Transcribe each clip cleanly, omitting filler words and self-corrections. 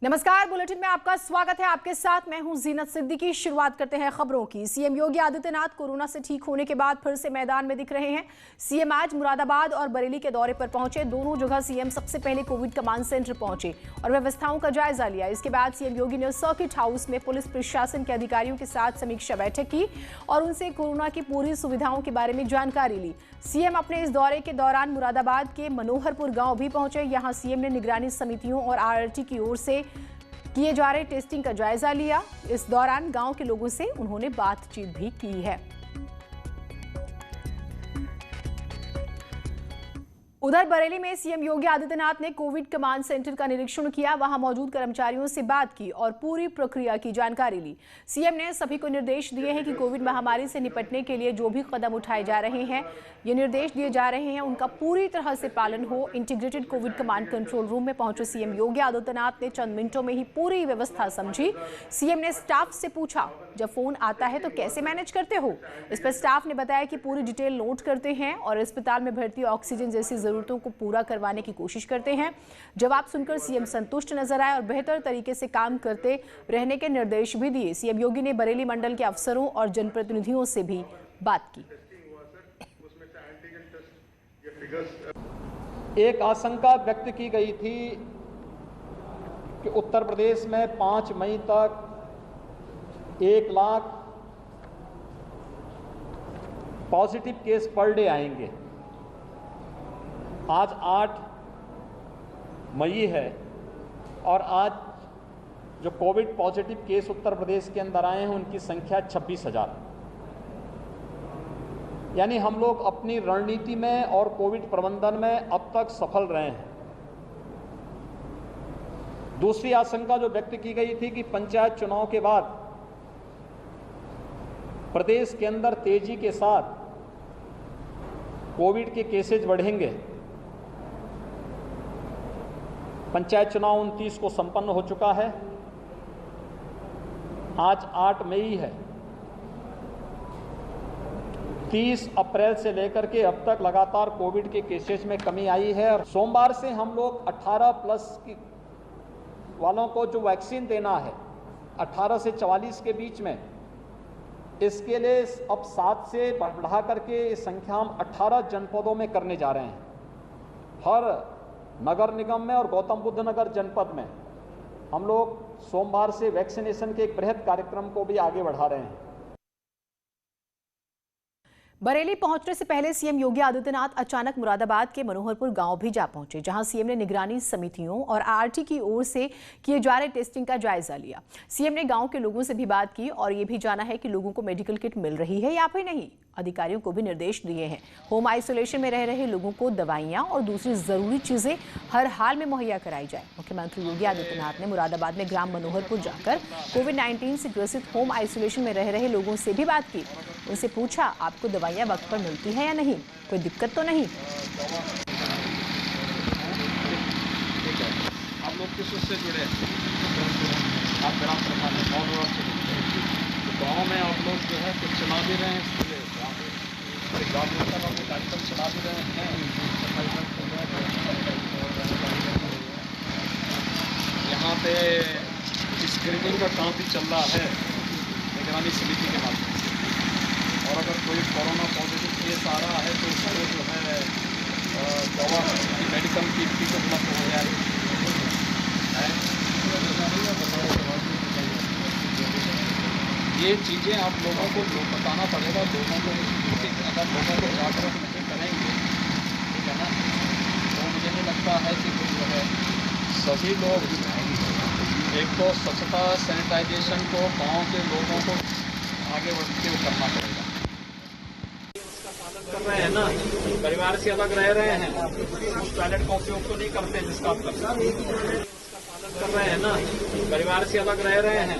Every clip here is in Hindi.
नमस्कार, बुलेटिन में आपका स्वागत है। आपके साथ मैं हूं जीनत सिद्दीकी। शुरुआत करते हैं खबरों की। सीएम योगी आदित्यनाथ कोरोना से ठीक होने के बाद फिर से मैदान में दिख रहे हैं। सीएम आज मुरादाबाद और बरेली के दौरे पर पहुंचे। दोनों जगह सीएम सबसे पहले कोविड कमांड सेंटर पहुंचे और व्यवस्थाओं का जायजा लिया। इसके बाद सीएम योगी ने सर्किट हाउस में पुलिस प्रशासन के अधिकारियों के साथ समीक्षा बैठक की और उनसे कोरोना की पूरी सुविधाओं के बारे में जानकारी ली। सीएम अपने इस दौरे के दौरान मुरादाबाद के मनोहरपुर गांव भी पहुंचे। यहां सीएम ने निगरानी समितियों और आरआरटी की ओर से किए जा रहे टेस्टिंग का जायजा लिया। इस दौरान गांव के लोगों से उन्होंने बातचीत भी की है। उधर बरेली में सीएम योगी आदित्यनाथ ने कोविड कमांड सेंटर का निरीक्षण किया। वहां मौजूद कर्मचारियों से बात की और पूरी प्रक्रिया की जानकारी ली। सीएम ने सभी को निर्देश दिए हैं कि कोविड महामारी से निपटने के लिए जो भी कदम उठाए जा रहे हैं, ये निर्देश दिए जा रहे हैं, उनका पूरी तरह से पालन हो। Integrated Covid command control room में पहुंचे सीएम योगी आदित्यनाथ ने चंद मिनटों में ही पूरी व्यवस्था समझी। सीएम ने स्टाफ से पूछा, जब फोन आता है तो कैसे मैनेज करते हो? इस पर स्टाफ ने बताया कि पूरी डिटेल नोट करते हैं और अस्पताल में भर्ती ऑक्सीजन जैसी जरूरतों को पूरा करवाने की कोशिश करते हैं। जवाब सुनकर सीएम संतुष्ट नजर आए और बेहतर तरीके से काम करते रहने के निर्देश भी दिए। सीएम योगी ने बरेली मंडल के अफसरों और जनप्रतिनिधियों से भी बात की। एक आशंका व्यक्त की गई थी कि उत्तर प्रदेश में 5 मई तक 1 lakh positive case per day आएंगे। आज 8 मई है और आज जो Covid positive case Uttar Pradesh के अंदर आए हैं उनकी संख्या 26,000। यानी हम लोग अपनी रणनीति में और कोविड प्रबंधन में अब तक सफल रहे हैं। दूसरी आशंका जो व्यक्त की गई थी कि पंचायत चुनाव के बाद प्रदेश के अंदर तेजी के साथ कोविड के केसेज बढ़ेंगे। पंचायत चुनाव 29 को संपन्न हो चुका है। आज 8 मई है। 30 अप्रैल से लेकर के अब तक लगातार कोविड के केसेस में कमी आई है और सोमवार से हम लोग 18 प्लस वालों को जो वैक्सीन देना है 18 से 44 के बीच में, इसके लिए अब 7 से बढ़ा करके इस संख्या हम 18 जनपदों में करने जा रहे हैं। हर नगर निगम में और गौतम बुद्ध नगर जनपद में हम लोग सोमवार से वैक्सीनेशन के एक बृहद कार्यक्रम को भी आगे बढ़ा रहे हैं। बरेली पहुंचने से पहले सीएम योगी आदित्यनाथ अचानक मुरादाबाद के मनोहरपुर गांव भी जा पहुंचे, जहां सीएम ने निगरानी समितियों और आरटी की ओर से किए जा रहे टेस्टिंग का जायजा लिया। सीएम ने गांव के लोगों से भी बात की और ये भी जाना है कि लोगों को मेडिकल किट मिल रही है या फिर नहीं। अधिकारियों को भी निर्देश दिए हैं, होम आइसोलेशन में रह रहे लोगों को दवाइयां और दूसरी जरूरी चीजें हर हाल में मुहैया कराई जाए। मुख्यमंत्री योगी आदित्यनाथ ने मुरादाबाद में ग्राम मनोहरपुर जाकर कोविड-19 से ग्रसित होम आइसोलेशन में रह रहे लोगों से भी बात की। उनसे पूछा, आपको दवाइयां वक्त पर मिलती है या नहीं, कोई दिक्कत तो नहीं? आप लोग किस उससे जुड़े हैं? आप ग्राम प्रधान हैं, गाँव में आप लोग जो है कुछ चला भी रहे हैं, जागरूकता का कार्यक्रम चला भी रहे हैं। यहाँ पे स्क्रीनिंग का काम भी चल रहा है निगरानी समिति के माध्यम से, और अगर कोई कोरोना पॉजिटिव केस आ रहा है तो उसको जो है दवा मेडिकल किट भी उपलब्ध हो जाए। ये चीज़ें आप लोगों को बताना पड़ेगा। लोगों को अगर लोगों को जागरूक नहीं करेंगे, ठीक है ना, तो मुझे नहीं लगता है कि जो है सभी लोग एक तो स्वच्छता सैनिटाइजेशन को गांव के लोगों को आगे बढ़ के करना पड़ेगा। उसका पालन कर रहे हैं ना, परिवार से अलग रह रहे हैं, उस टॉयलेट का उपयोग तो नहीं करते जिसका आप कर रहे हैं ना, परिवार से अलग रह रहे हैं,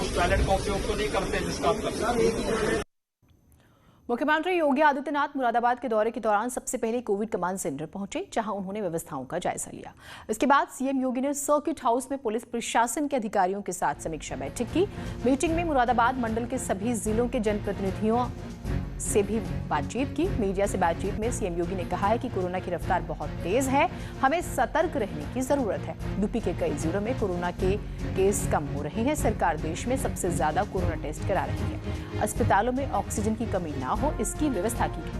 उस टॉयलेट का उपयोग तो नहीं करते जिसका आप करते हैं। मुख्यमंत्री योगी आदित्यनाथ मुरादाबाद के दौरे के दौरान सबसे पहले कोविड कमांड सेंटर पहुंचे, जहां उन्होंने व्यवस्थाओं का जायजा लिया। इसके बाद सीएम योगी ने सर्किट हाउस में पुलिस प्रशासन के अधिकारियों के साथ समीक्षा बैठक की। मीटिंग में मुरादाबाद मंडल के सभी जिलों के जनप्रतिनिधियों से भी बातचीत की। मीडिया से बातचीत में सीएम योगी ने कहा है कि कोरोना की रफ्तार बहुत तेज है, हमें सतर्क रहने की जरूरत है। यूपी के कई जिलों में कोरोना के केस कम हो रहे हैं। सरकार देश में सबसे ज्यादा कोरोना टेस्ट करा रही है। अस्पतालों में ऑक्सीजन की कमी ना हो, इसकी व्यवस्था की गई।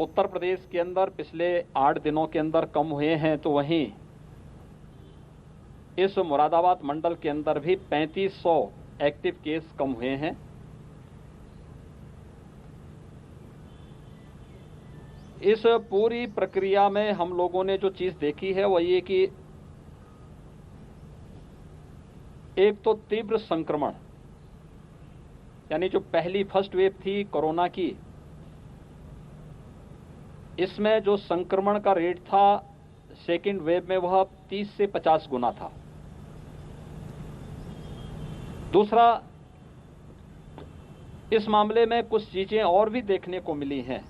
उत्तर प्रदेश के अंदर पिछले 8 दिनों के अंदर कम हुए हैं, तो वहीं इस मुरादाबाद मंडल के अंदर भी 3500 एक्टिव केस कम हुए हैं। इस पूरी प्रक्रिया में हम लोगों ने जो चीज देखी है वो ये कि एक तो तीव्र संक्रमण, यानी जो पहली फर्स्ट वेव थी कोरोना की, इसमें जो संक्रमण का रेट था सेकेंड वेव में वह 30 से 50 गुना था। दूसरा, इस मामले में कुछ चीजें और भी देखने को मिली हैं,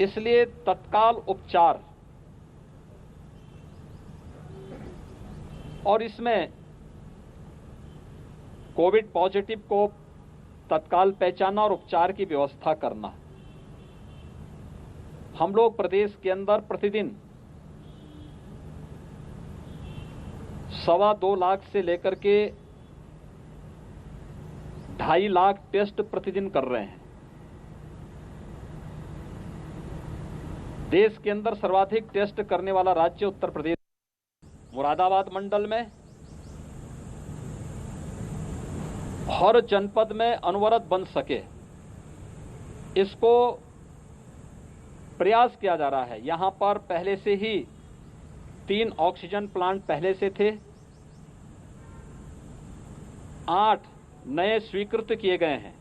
इसलिए तत्काल उपचार और इसमें कोविड पॉजिटिव को तत्काल पहचानना और उपचार की व्यवस्था करना। हम लोग प्रदेश के अंदर प्रतिदिन 2.25 लाख से लेकर के 2.5 लाख टेस्ट प्रतिदिन कर रहे हैं। देश के अंदर सर्वाधिक टेस्ट करने वाला राज्य उत्तर प्रदेश। मुरादाबाद मंडल में हर जनपद में अनवरत बन सके, इसको प्रयास किया जा रहा है। यहां पर पहले से ही 3 ऑक्सीजन प्लांट पहले से थे, 8 नए स्वीकृत किए गए हैं।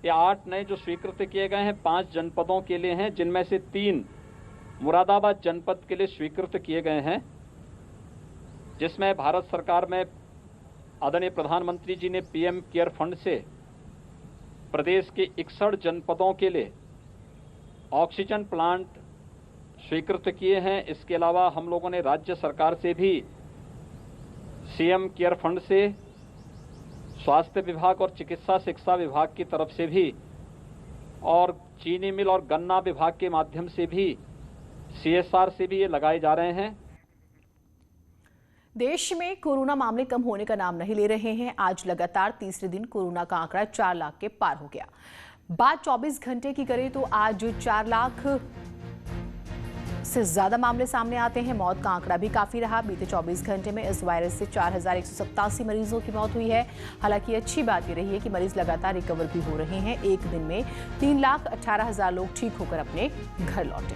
ये 8 नए जो स्वीकृत किए गए हैं 5 जनपदों के लिए हैं, जिनमें से 3 मुरादाबाद जनपद के लिए स्वीकृत किए गए हैं, जिसमें भारत सरकार में आदरणीय प्रधानमंत्री जी ने पीएम केयर फंड से प्रदेश के 61 जनपदों के लिए ऑक्सीजन प्लांट स्वीकृत किए हैं। इसके अलावा हम लोगों ने राज्य सरकार से भी सीएम केयर फंड से स्वास्थ्य विभाग और चिकित्सा शिक्षा विभाग की तरफ से भी और चीनी मिल और गन्ना विभाग के माध्यम से भी सीएसआर से भी ये लगाए जा रहे हैं। देश में कोरोना मामले कम होने का नाम नहीं ले रहे हैं। आज लगातार तीसरे दिन कोरोना का आंकड़ा 4 लाख के पार हो गया। बात 24 घंटे की करें तो आज 4 लाख से ज्यादा मामले सामने आते हैं। मौत का आंकड़ा भी काफी रहा। बीते 24 घंटे में इस वायरस से 4187 मरीजों की मौत हुई है। हालांकि अच्छी बात यह रही है कि मरीज लगातार रिकवर भी हो रहे हैं। एक दिन में 3,18,000 लोग ठीक होकर अपने घर लौटे।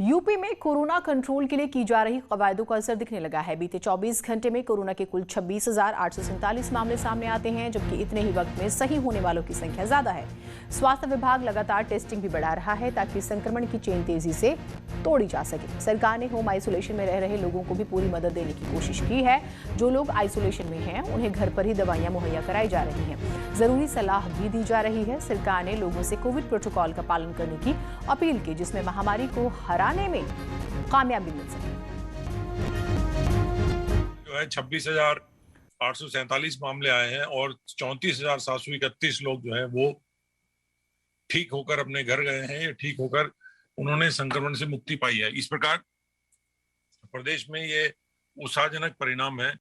यूपी में कोरोना कंट्रोल के लिए की जा रही कवायदों का असर दिखने लगा है। बीते 24 घंटे में कोरोना के कुल 26,847 मामले सामने आते हैं, जबकि इतने ही वक्त में सही होने वालों की संख्या ज्यादा है। स्वास्थ्य विभाग लगातार टेस्टिंग भी बढ़ा रहा है ताकि संक्रमण की चेन तेजी से तोड़ी जा सके। सरकार ने होम आइसोलेशन में रह रहे लोगों को भी पूरी मदद देने की कोशिश की है। जो लोग आइसोलेशन में हैं उन्हें घर पर ही दवाइयां मुहैया कराई जा रही हैं। जरूरी सलाह भी दी जा रही है। सरकार ने लोगों से कोविड प्रोटोकॉल का पालन करने की अपील की, जिसमें महामारी को हराने में कामयाबी मिल सके। जो है 26,847 मामले आए हैं और 34,731 लोग जो है वो ठीक होकर अपने घर गए हैं। ठीक होकर उन्होंने संक्रमण से मुक्ति पाई है। इस प्रकार प्रदेश में ये उत्साहजनक परिणाम है।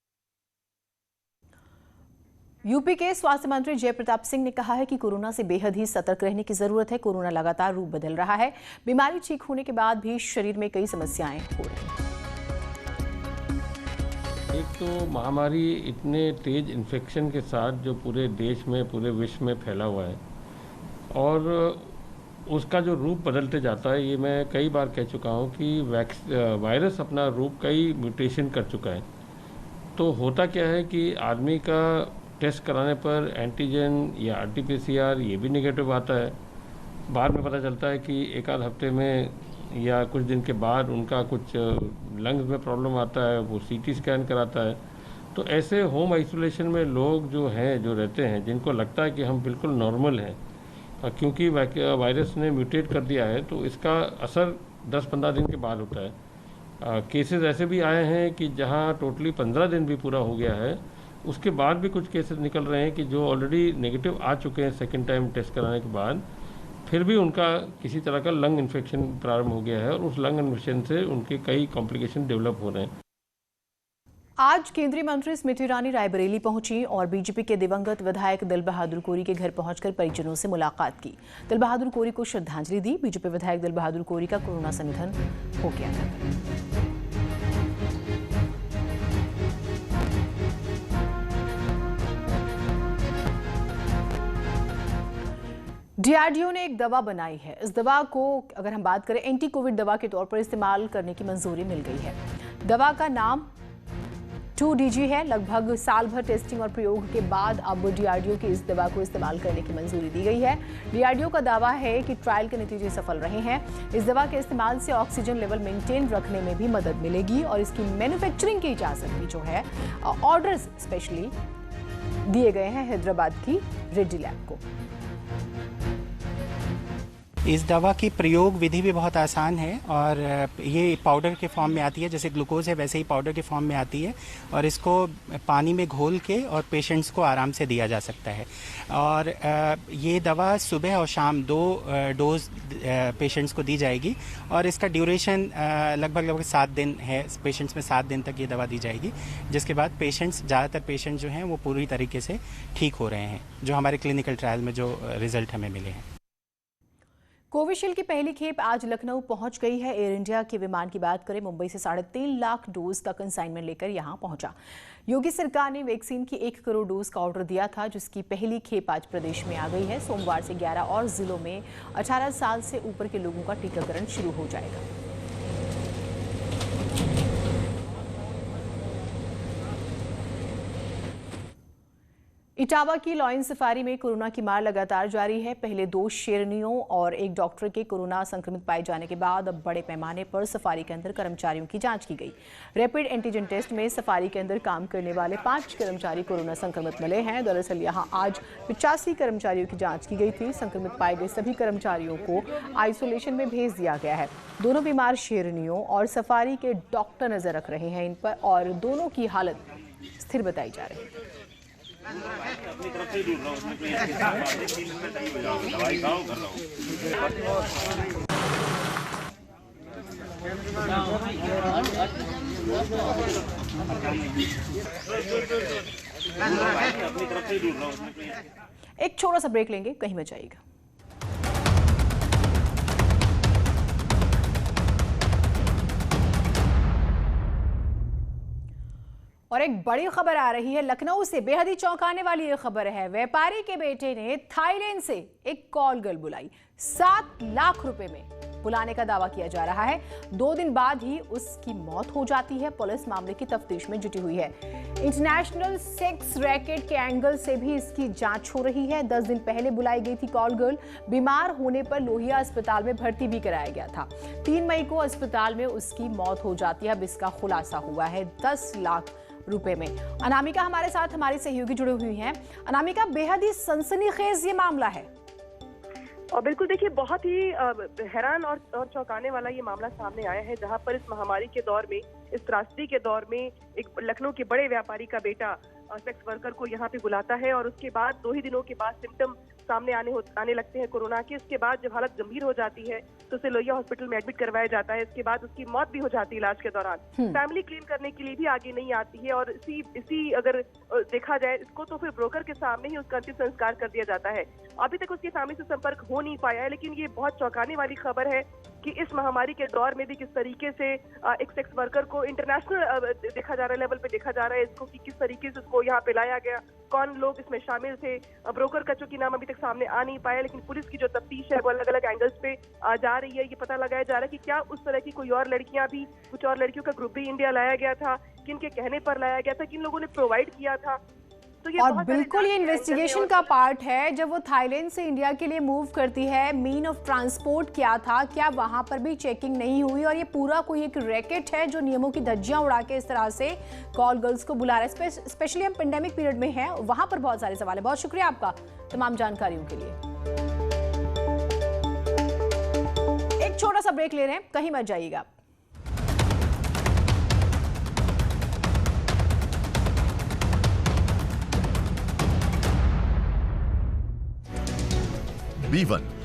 यूपी के स्वास्थ्य मंत्री जयप्रताप सिंह ने कहा है कि कोरोना से बेहद ही सतर्क रहने की जरूरत है। कोरोना लगातार रूप बदल रहा है। बीमारी ठीक होने के बाद भी शरीर में कई समस्याएं हो रही हैं। एक तो महामारी इतने तेज इन्फेक्शन के साथ जो पूरे देश में पूरे विश्व में फैला हुआ है और उसका जो रूप बदलते जाता है, ये मैं कई बार कह चुका हूँ कि वायरस अपना रूप कई म्यूटेशन कर चुका है। तो होता क्या है कि आदमी का टेस्ट कराने पर एंटीजन या आरटीपीसीआर ये भी नेगेटिव आता है। बाद में पता चलता है कि एक आध हफ्ते में या कुछ दिन के बाद उनका कुछ लंग्स में प्रॉब्लम आता है, वो सीटी स्कैन कराता है। तो ऐसे होम आइसोलेशन में लोग जो हैं, जो रहते हैं, जिनको लगता है कि हम बिल्कुल नॉर्मल हैं क्योंकि वायरस ने म्यूटेट कर दिया है तो इसका असर 10-15 दिन के बाद होता है। केसेस ऐसे भी आए हैं कि जहां टोटली 15 दिन भी पूरा हो गया है, उसके बाद भी कुछ केसेस निकल रहे हैं कि जो ऑलरेडी नेगेटिव आ चुके हैं सेकेंड टाइम टेस्ट कराने के बाद, फिर भी उनका किसी तरह का लंग इन्फेक्शन प्रारंभ हो गया है और उस लंग इन्फेक्शन से उनके कई कॉम्प्लिकेशन डेवलप हो रहे हैं। आज केंद्रीय मंत्री स्मृति ईरानी रायबरेली पहुंची और बीजेपी के दिवंगत विधायक दिल बहादुर कोरी के घर पहुंचकर परिजनों से मुलाकात की। दिल बहादुर कोरी को श्रद्धांजलि दी। बीजेपी विधायक दिल बहादुर कोरी का कोरोना से निधन हो गया था। डीआरडीओ ने एक दवा बनाई है। इस दवा को अगर हम बात करें एंटी कोविड दवा के तौर पर इस्तेमाल करने की मंजूरी मिल गई है। दवा का नाम 2DG है। लगभग साल भर टेस्टिंग और प्रयोग के बाद अब डीआरडीओ की इस दवा को इस्तेमाल करने की मंजूरी दी गई है। डीआरडीओ का दावा है कि ट्रायल के नतीजे सफल रहे हैं। इस दवा के इस्तेमाल से ऑक्सीजन लेवल मेंटेन रखने में भी मदद मिलेगी और इसकी मैन्युफैक्चरिंग की इजाजत भी जो है ऑर्डर्स स्पेशली दिए गए हैं हैदराबाद की रेड्डी लैब को। इस दवा की प्रयोग विधि भी बहुत आसान है और ये पाउडर के फॉर्म में आती है, जैसे ग्लूकोज है वैसे ही पाउडर के फॉर्म में आती है और इसको पानी में घोल के और पेशेंट्स को आराम से दिया जा सकता है। और ये दवा सुबह और शाम 2 डोज पेशेंट्स को दी जाएगी और इसका ड्यूरेशन लगभग 7 दिन है। पेशेंट्स में 7 दिन तक ये दवा दी जाएगी, जिसके बाद पेशेंट्स ज़्यादातर पेशेंट जो हैं वो पूरी तरीके से ठीक हो रहे हैं, जो हमारे क्लिनिकल ट्रायल में जो रिजल्ट हमें मिले हैं। कोविशील्ड की पहली खेप आज लखनऊ पहुंच गई है। एयर इंडिया के विमान की बात करें, मुंबई से 3.5 लाख डोज का कंसाइनमेंट लेकर यहां पहुंचा। योगी सरकार ने वैक्सीन की 1 करोड़ डोज का ऑर्डर दिया था, जिसकी पहली खेप आज प्रदेश में आ गई है। सोमवार से 11 और जिलों में 18 साल से ऊपर के लोगों का टीकाकरण शुरू हो जाएगा। इटावा की लॉयन सफारी में कोरोना की मार लगातार जारी है। पहले 2 शेरनियों और 1 डॉक्टर के कोरोना संक्रमित पाए जाने के बाद अब बड़े पैमाने पर सफारी के अंदर कर्मचारियों की जांच की गई। रैपिड एंटीजन टेस्ट में सफारी के अंदर काम करने वाले 5 कर्मचारी कोरोना संक्रमित मिले हैं। दरअसल यहां आज 85 कर्मचारियों की जांच की गई थी। संक्रमित पाए गए सभी कर्मचारियों को आइसोलेशन में भेज दिया गया है। दोनों बीमार शेरनियों और सफारी के डॉक्टर नजर रख रहे हैं इन पर और दोनों की हालत स्थिर बताई जा रही है। अपनी तरफ से दूर रहो, उसमें कोई दवाई खाओ कर रहा हूँ। अपनी तरफ से दूर रहो, उसमें कोई। एक छोटा सा ब्रेक लेंगे, कहीं मत जाइएगा। और एक बड़ी खबर आ रही है लखनऊ से। बेहद ही चौंकाने वाली ये खबर है। व्यापारी के बेटे ने थाईलैंड से एक कॉल गर्ल बुलाई। 7 लाख रुपए में बुलाने का दावा किया जा रहा है। 2 दिन बाद ही उसकी मौत हो जाती है। पुलिस मामले की तफ्तीश में जुटी हुई है। इंटरनेशनल सेक्स रैकेट के एंगल से भी इसकी जांच हो रही है। 10 दिन पहले बुलाई गई थी कॉल गर्ल। बीमार होने पर लोहिया अस्पताल में भर्ती भी कराया गया था। 3 मई को अस्पताल में उसकी मौत हो जाती है। अब इसका खुलासा हुआ है 10 लाख रुपए में। अनामिका हमारे साथ हमारी सहयोगी जुड़ी हुई हैं। अनामिका, बेहद ही सनसनीखेज ये मामला है। और बिल्कुल देखिए, बहुत ही हैरान और चौंकाने वाला ये मामला सामने आया है, जहां पर इस महामारी के दौर में, इस त्रासदी के दौर में एक लखनऊ के बड़े व्यापारी का बेटा सेक्स वर्कर को यहाँ पे बुलाता है और उसके बाद 2 ही दिनों के बाद सिम्टम सामने आने लगते हैं कोरोना के। इसके बाद जब हालत गंभीर हो जाती है तो उसे लोहिया हॉस्पिटल में एडमिट करवाया जाता है। इसके बाद उसकी मौत भी हो जाती है इलाज के दौरान। फैमिली क्लेम करने के लिए भी आगे नहीं आती है और इसी अगर देखा जाए इसको, तो फिर ब्रोकर के सामने ही उसका अंतिम संस्कार कर दिया जाता है। अभी तक उसकी फैमिली से संपर्क हो नहीं पाया है, लेकिन ये बहुत चौंकाने वाली खबर है कि इस महामारी के दौर में भी किस तरीके से एक सेक्स वर्कर को इंटरनेशनल देखा जा रहा है, लेवल पे देखा जा रहा है इसको, कि किस तरीके से उसको यहाँ पे लाया गया, कौन लोग इसमें शामिल थे। ब्रोकर का चूंकि नाम अभी तक सामने आ नहीं पाया, लेकिन पुलिस की जो तफ्तीश है वो अलग अलग एंगल्स पे जा रही है। ये पता लगाया जा रहा है कि क्या उस तरह की कोई और लड़कियां भी, कुछ और लड़कियों का ग्रुप भी इंडिया लाया गया था, किनके कहने पर लाया गया था, किन लोगों ने प्रोवाइड किया था। तो ये और बिल्कुल ये इन्वेस्टिगेशन का पार्ट है। जब वो थाईलैंड से इंडिया के लिए मूव करती है, मीन ऑफ ट्रांसपोर्ट क्या था, क्या वहां पर भी चेकिंग नहीं हुई? और ये पूरा कोई एक रैकेट है जो नियमों की धज्जियां उड़ा के इस तरह से कॉल गर्ल्स को बुला रहा है। स्पेशली हम पेंडेमिक पीरियड में हैं, वहां पर बहुत सारे सवाल है। बहुत शुक्रिया आपका तमाम जानकारियों के लिए। सा ब्रेक ले रहे हैं, कहीं मत जाइएगा। B1